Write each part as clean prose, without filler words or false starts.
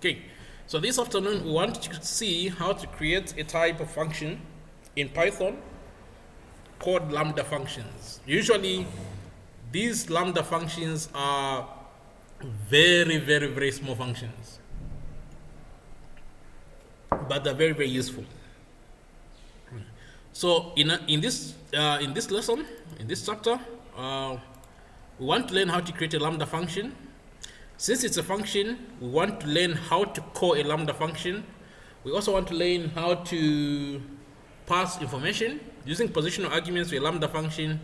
Okay, so this afternoon we want to see how to create a type of function in Python called Lambda functions. Usually these Lambda functions are very small functions, but they're very useful. So in this lesson, in this chapter, we want to learn how to create a Lambda function. Since it's a function, we want to learn how to call a Lambda function. We also want to learn how to pass information using positional arguments to a Lambda function.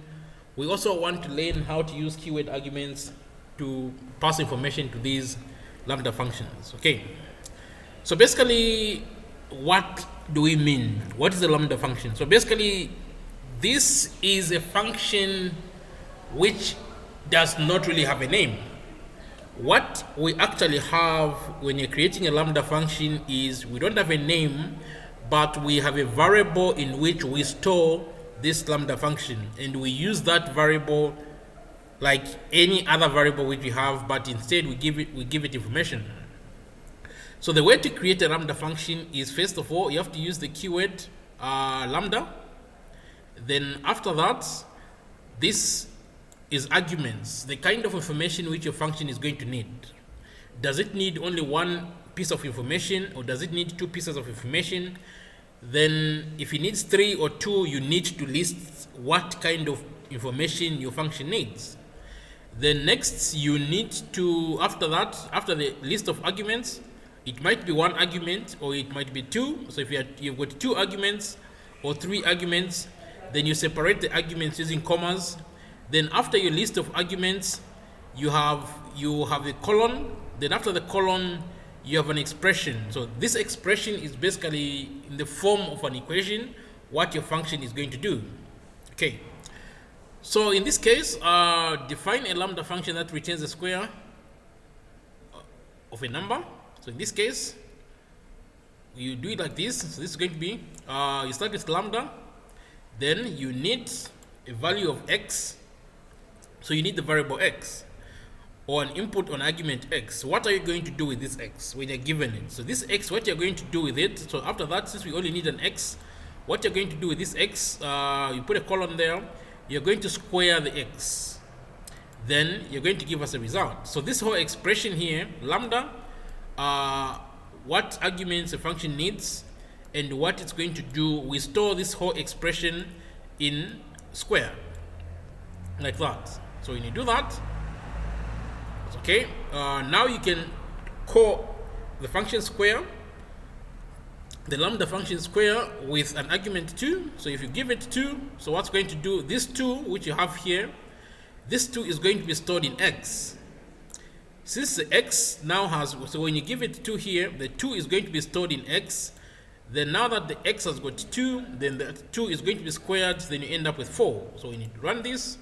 We also want to learn how to use keyword arguments to pass information to these Lambda functions. Okay, so basically, what do we mean? What is a Lambda function? So basically, this is a function which does not really have a name. What we actually have when you're creating a Lambda function is we don't have a name, but we have a variable in which we store this Lambda function, and we use that variable like any other variable which we have, but instead we give it information. So the way to create a Lambda function is, first of all, you have to use the keyword Lambda. Then after that, this is arguments, the kind of information which your function is going to need. Does it need only one piece of information, or does it need two pieces of information? Then if it needs 3 or 2, you need to list what kind of information your function needs. Then next, you need to, after that, after the list of arguments, it might be 1 argument or it might be 2. So if you've got 2 arguments or 3 arguments, then you separate the arguments using commas. Then after your list of arguments, you have a colon. Then after the colon, you have an expression. So this expression is basically in the form of an equation, what your function is going to do. Okay. So in this case, define a Lambda function that returns the square of a number. So in this case, you do it like this. So this is going to be, you start with Lambda, then you need a value of x. So you need the variable x, or an input on argument x. What are you going to do with this x when you're given it? So this x, what you're going to do with it, so after that, since we only need an x, what you're going to do with this x, you put a colon there, you're going to square the x. Then you're going to give us a result. So this whole expression here, Lambda, what arguments a function needs, and what it's going to do, we store this whole expression in square, like that. So when you do that, it's okay. Now you can call the function square, the Lambda function square, with an argument 2. So if you give it 2, so what's going to do, this 2 which you have here, this 2 is going to be stored in x. Since the x now has, so when you give it 2 here, the 2 is going to be stored in x. Then now that the x has got 2, then the 2 is going to be squared, then you end up with 4. So when you run this,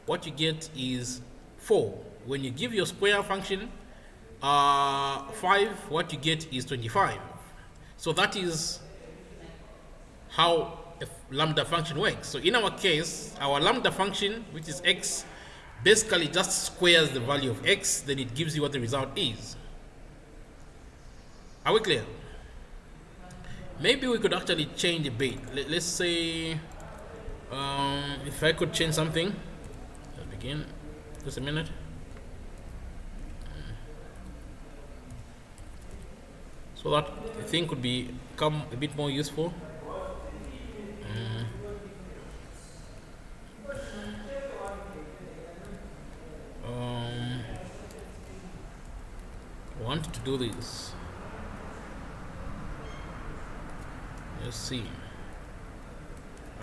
what you get is 4. When you give your square function 5, what you get is 25. So that is how a Lambda function works. So in our case, our Lambda function, which is x, basically just squares the value of x, then it gives you what the result is. Are we clear? Maybe we could actually change a bit. Let's say, if I could change something. Again, just a minute. So that the thing could become a bit more useful. I wanted to do this. Let's see.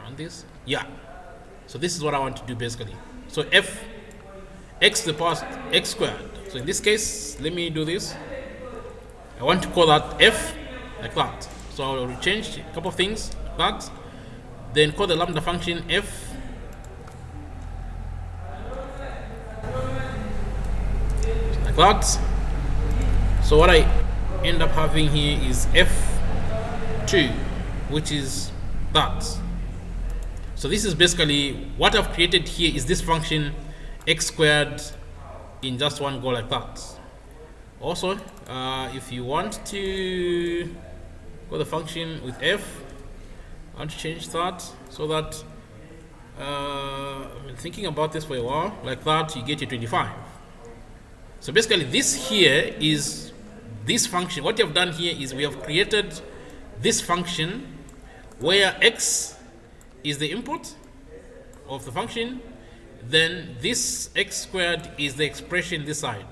Run this. Yeah. So this is what I want to do basically. So f x to the power x squared. So in this case, let me do this. I want to call that f, like that. So I'll change a couple of things like that. Then call the Lambda function f. Like that. So what I end up having here is f2, which is that. So this is basically what I've created here is this function x squared in just one go like that. Also, if you want to call the function with f, I want to change that so that I've been thinking about this for a while. Like that, you get your 25. So basically, this here is this function. What you have done here is we have created this function where x is the input of the function, then this x squared is the expression this side.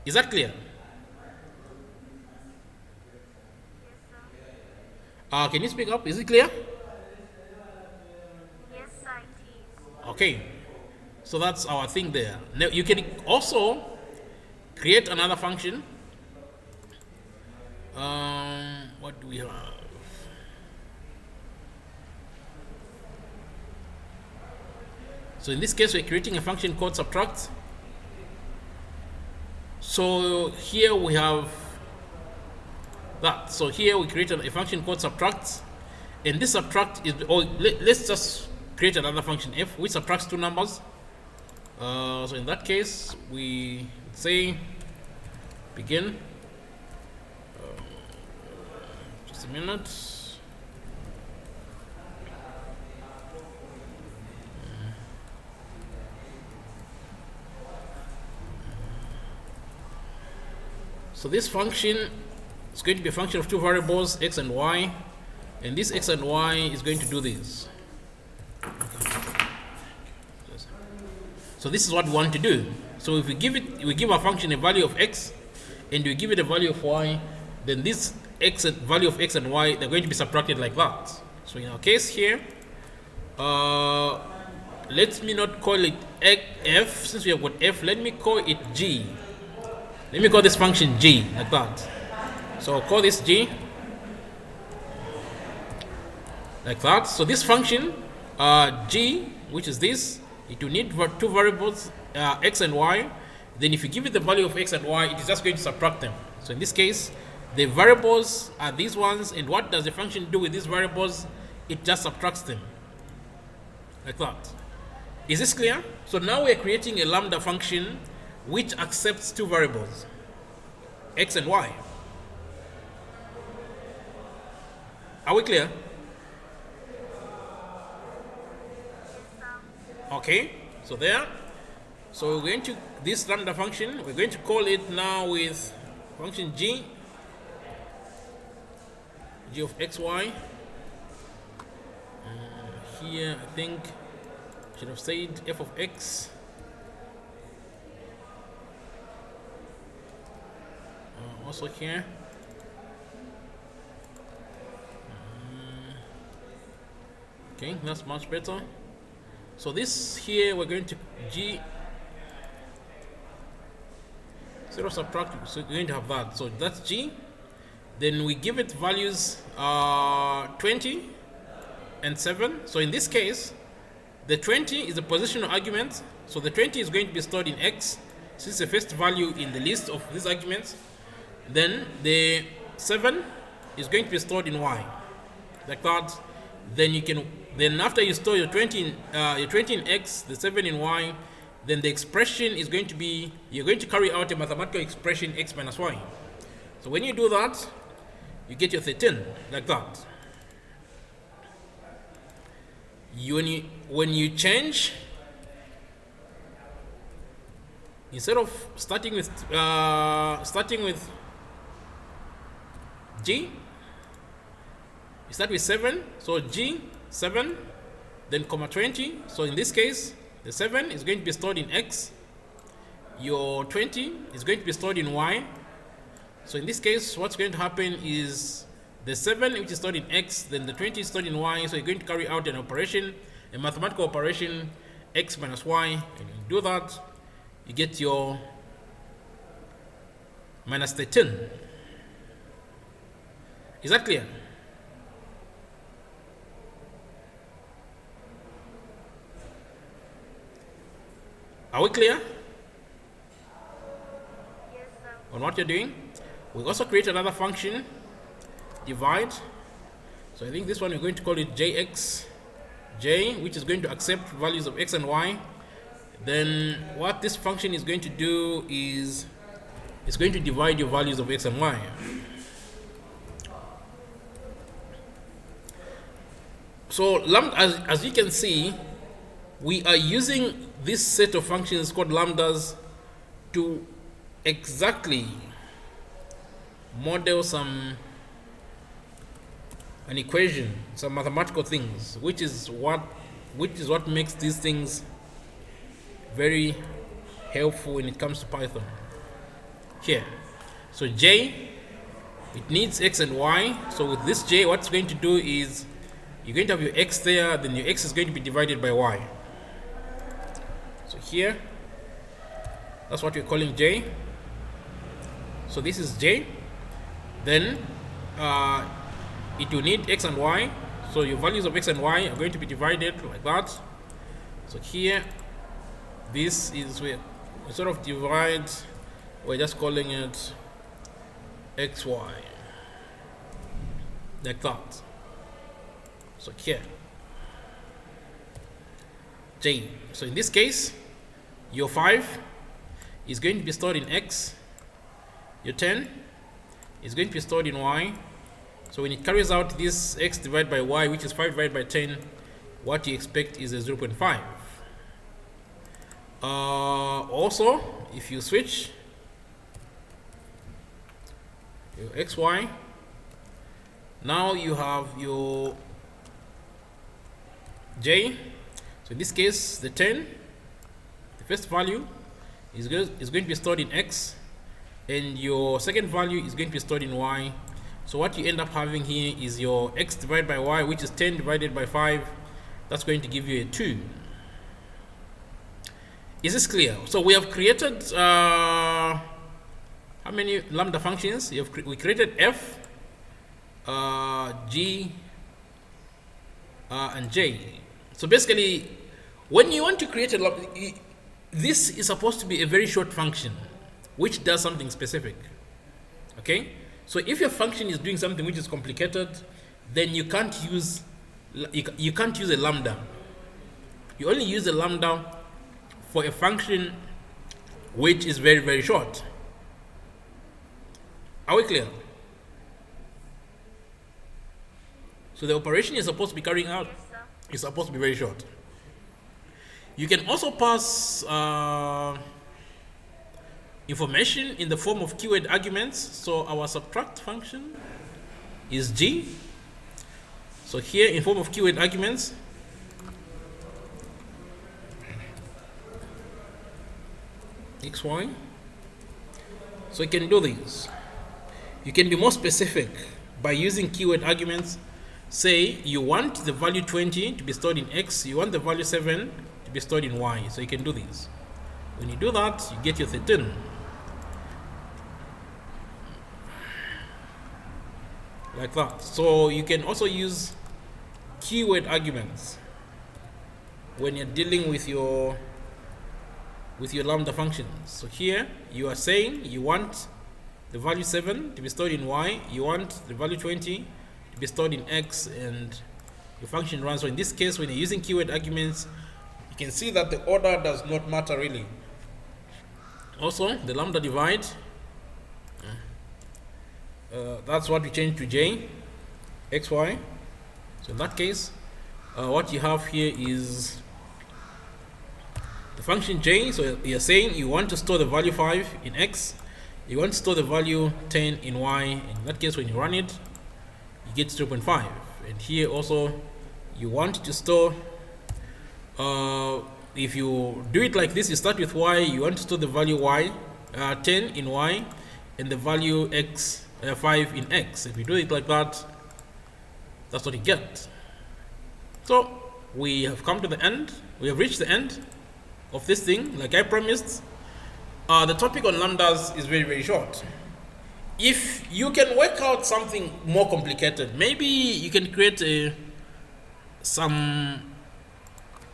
Is that clear? Can you speak up? Is it clear? Yes, it is. Okay. So that's our thing there. Now you can also create another function. What do we have? So in this case, we're creating a function called subtract. So here we have that. So here we created a function called subtract, and this subtract is, let's just create another function f which subtracts two numbers. So in that case, we say begin. Just a minute. So this function is going to be a function of two variables, x and y, and this x and y is going to do this. So this is what we want to do. So if we give our function a value of x, and we give it a value of y, then this value of x and y, they're going to be subtracted like that. So in our case here, let me not call it f, since we have got f, let me call it g. Let me call this function g, like that. So I'll call this g, like that. So this function, g, which is this, it will need two variables, x and y. Then if you give it the value of x and y, it is just going to subtract them. So in this case, the variables are these ones, and what does the function do with these variables? It just subtracts them, like that. Is this clear? So now we're creating a lambda function which accepts two variables, x and y. Are we clear? Okay, so there. So we're going to, this lambda function, we're going to call it now with function g of xy. Here I think I should have said f of x. Also here. Okay, that's much better. So this here we're going to g zero subtract, so we're going to have that. So that's g. Then we give it values 20 and 7. So in this case, the 20 is a positional argument. So the 20 is going to be stored in x, since the first value in the list of these arguments. Then the 7 is going to be stored in y, like that. Then you can, then after you store your 20 in x, the 7 in y, then the expression is going to be, you're going to carry out a mathematical expression x minus y. So when you do that, you get your 13, like that. When you change, instead of starting with g, you start with 7. So g 7, then comma 20. So in this case, the 7 is going to be stored in x, your 20 is going to be stored in y. So in this case, what's going to happen is the 7, which is stored in x, then the 20 is stored in y. So you're going to carry out an operation, a mathematical operation, x minus y. And you do that, you get your minus 13. Is that clear? Are we clear? Yes, sir. On what you're doing? We also create another function, divide. So I think this one we're going to call it jx, j, which is going to accept values of x and y. Then what this function is going to do is it's going to divide your values of x and y. So lambda, as you can see, we are using this set of functions called lambdas to exactly model an equation, some mathematical things, which is what makes these things very helpful when it comes to Python. Here, so j, it needs x and y. So with this j, what it's going to do is you're going to have your x there, then your x is going to be divided by y. So here, that's what we're calling j. So this is j. Then it will need x and y. So your values of x and y are going to be divided like that. So here, this is where we sort of divide. We're just calling it xy, like that. So here, j. So in this case, your 5 is going to be stored in x, your 10 is going to be stored in y. So when it carries out this x divided by y, which is 5 divided by 10, what you expect is a 0.5. Also, if you switch your xy, now you have your j. So in this case, the 10, the first value is going to be stored in x, and your second value is going to be stored in y. So what you end up having here is your x divided by y, which is 10 divided by 5. That's going to give you a 2. Is this clear? So we have created how many lambda functions? We created f, g, and j. So basically, when you want to create a lambda, this is supposed to be a very short function which does something specific. Okay? So if your function is doing something which is complicated, then you can't use a lambda. You only use a lambda for a function which is very, very short. Are we clear? So the operation you're supposed to be carrying out is supposed to be very short. You can also pass information in the form of keyword arguments. So our subtract function is g. So here in form of keyword arguments, xy. So you can do this. You can be more specific by using keyword arguments. Say you want the value 20 to be stored in x, you want the value 7 to be stored in y. So you can do this. When you do that, you get your 13. Like that. So you can also use keyword arguments when you're dealing with your lambda functions. So here you are saying you want the value 7 to be stored in y, you want the value 20 to be stored in x, and your function runs. So in this case, when you're using keyword arguments, you can see that the order does not matter really. Also, the lambda divide, that's what we change to j, xy. So in that case, what you have here is the function j. So you're saying you want to store the value 5 in x, you want to store the value 10 in y. In that case, when you run it, you get 0.5. And here also, you want to store, if you do it like this, you start with y, you want to store the value y, 10 in y, and the value x, 5 in x. If you do it like that, that's what you get. So we have come to the end. We have reached the end of this thing. Like I promised, the topic on lambdas is very, very short. If you can work out something more complicated, maybe you can create some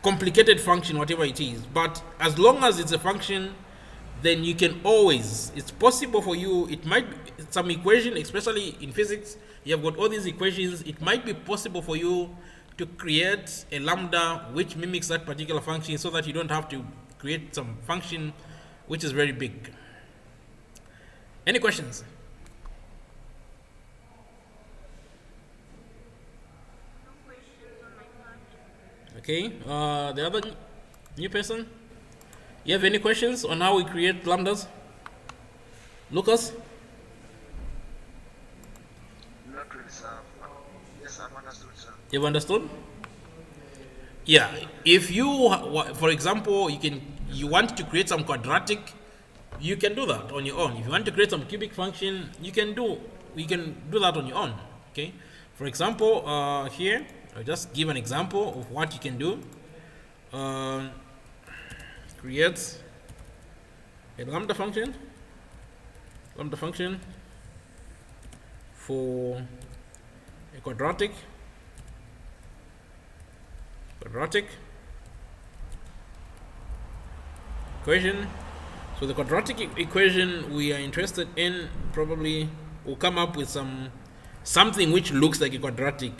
complicated function, whatever it is. But as long as it's a function, then you can always, it's possible for you, it might be some equation, especially in physics, you have got all these equations, it might be possible for you to create a lambda which mimics that particular function, so that you don't have to create some function which is very big. Any questions? No questions on my part. Okay, the other new person? You have any questions on how we create lambdas? Lucas? Not really, sir. Yes, I've understood, sir. You've understood? Yeah. If you, for example, you want to create some quadratic, you can do that on your own. If you want to create some cubic function, you can do that on your own. Okay. For example, here I'll just give an example of what you can do. Create a lambda function for a quadratic equation. So the quadratic equation we are interested in probably will come up with something which looks like a quadratic.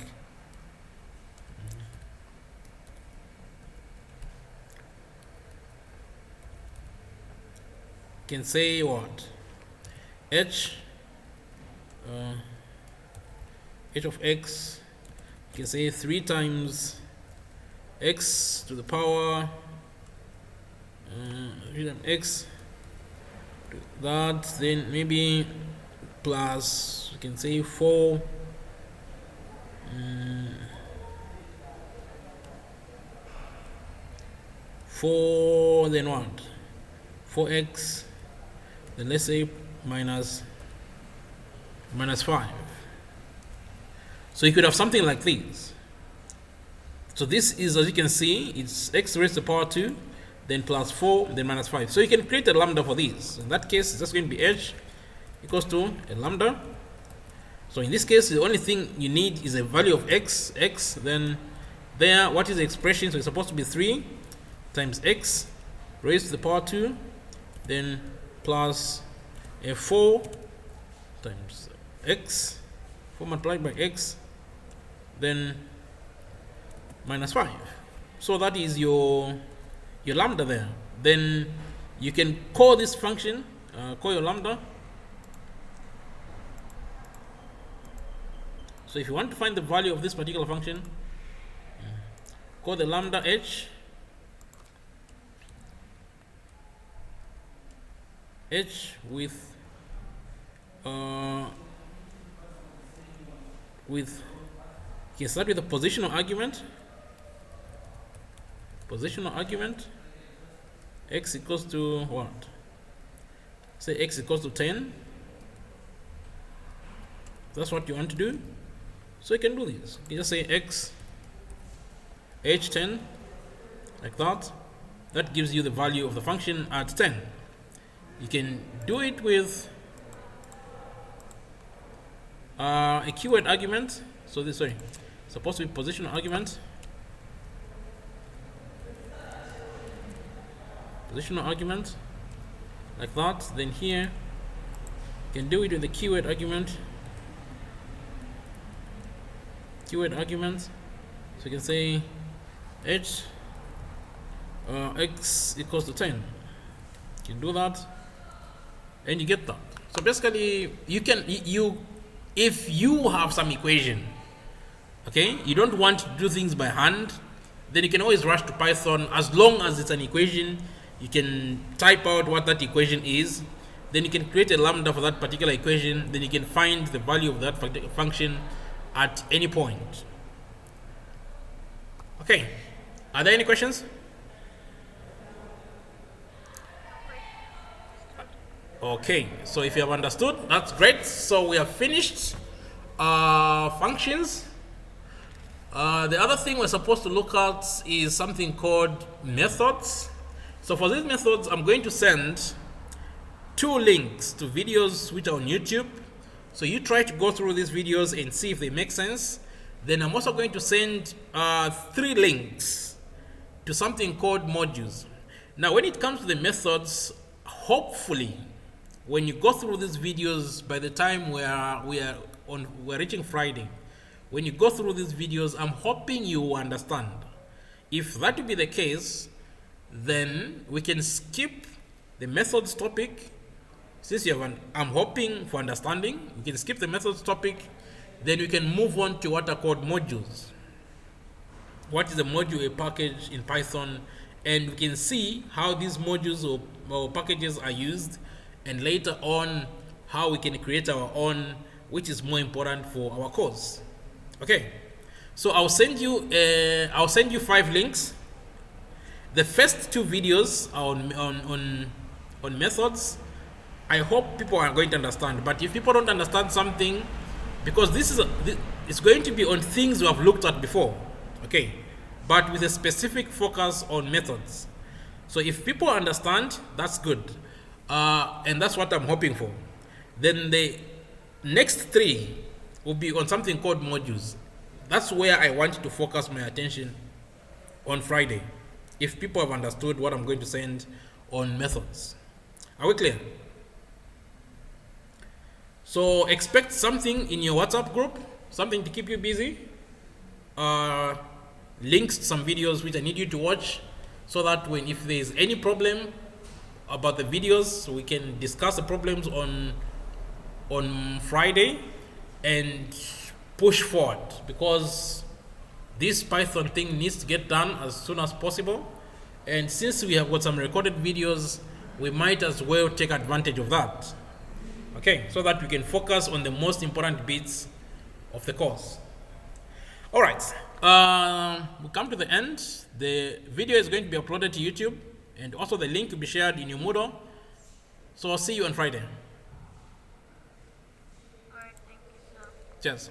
Can say what? H of x, you can say 3 times x to the power 3 times x to that, then maybe plus, you can say 4 4, then what? 4x, then let's say minus 5. So you could have something like this. So this is, as you can see, it's x raised to the power 2, then plus 4, then minus 5. So you can create a lambda for this. In that case, it's just going to be h equals to a lambda. So in this case, the only thing you need is a value of x, then there, what is the expression? So it's supposed to be 3 times x raised to the power 2, then plus a 4 times x, 4 multiplied by x, then minus 5. So that is your lambda there. Then you can call this function, call your lambda. So if you want to find the value of this particular function, call the lambda h with you can start with a positional argument. X equals to what? Say x equals to 10. That's what you want to do. So you can do this. You just say x h10 like that. That gives you the value of the function at 10. You can do it with a keyword argument. So this, sorry, supposed to be positional argument. Like that. Then here you can do it with the keyword argument. So you can say h x equals to 10. You can do that, and you get that. So basically, you can if you have some equation, okay, you don't want to do things by hand, then you can always rush to Python. As long as it's an equation, you can type out what that equation is, then you can create a lambda for that particular equation, then you can find the value of that function at any point. Okay, are there any questions? Okay, so if you have understood, that's great. So we have finished functions. The other thing we're supposed to look at is something called methods. So for these methods, I'm going to send 2 links to videos which are on YouTube. So you try to go through these videos and see if they make sense. Then I'm also going to send 3 links to something called modules. Now, when it comes to the methods, hopefully, when you go through these videos, by the time we're reaching Friday, when you go through these videos, I'm hoping you understand. If that will be the case, then we can skip the methods topic, since you have I'm hoping for understanding, we can skip the methods topic, then we can move on to what are called modules. What is a module, a package in Python, and we can see how these modules or packages are used, and later on how we can create our own, which is more important for our course. Okay, so I'll send you 5 links. The first 2 videos are on methods. I hope people are going to understand, but if people don't understand something, because it's going to be on things we have looked at before, okay, but with a specific focus on methods. So if people understand, that's good, and that's what I'm hoping for. Then the next 3 will be on something called modules. That's where I want to focus my attention on Friday, if people have understood what I'm going to send on methods. Are we clear? So expect something in your WhatsApp group, something to keep you busy, links to some videos which I need you to watch, so that if there is any problem about the videos, we can discuss the problems on Friday and push forward, because this Python thing needs to get done as soon as possible. And since we have got some recorded videos, we might as well take advantage of that. Okay, so that we can focus on the most important bits of the course. All right, we come to the end. The video is going to be uploaded to YouTube, and also the link will be shared in your Moodle. So I'll see you on Friday. Alright, thank you, sir. Cheers.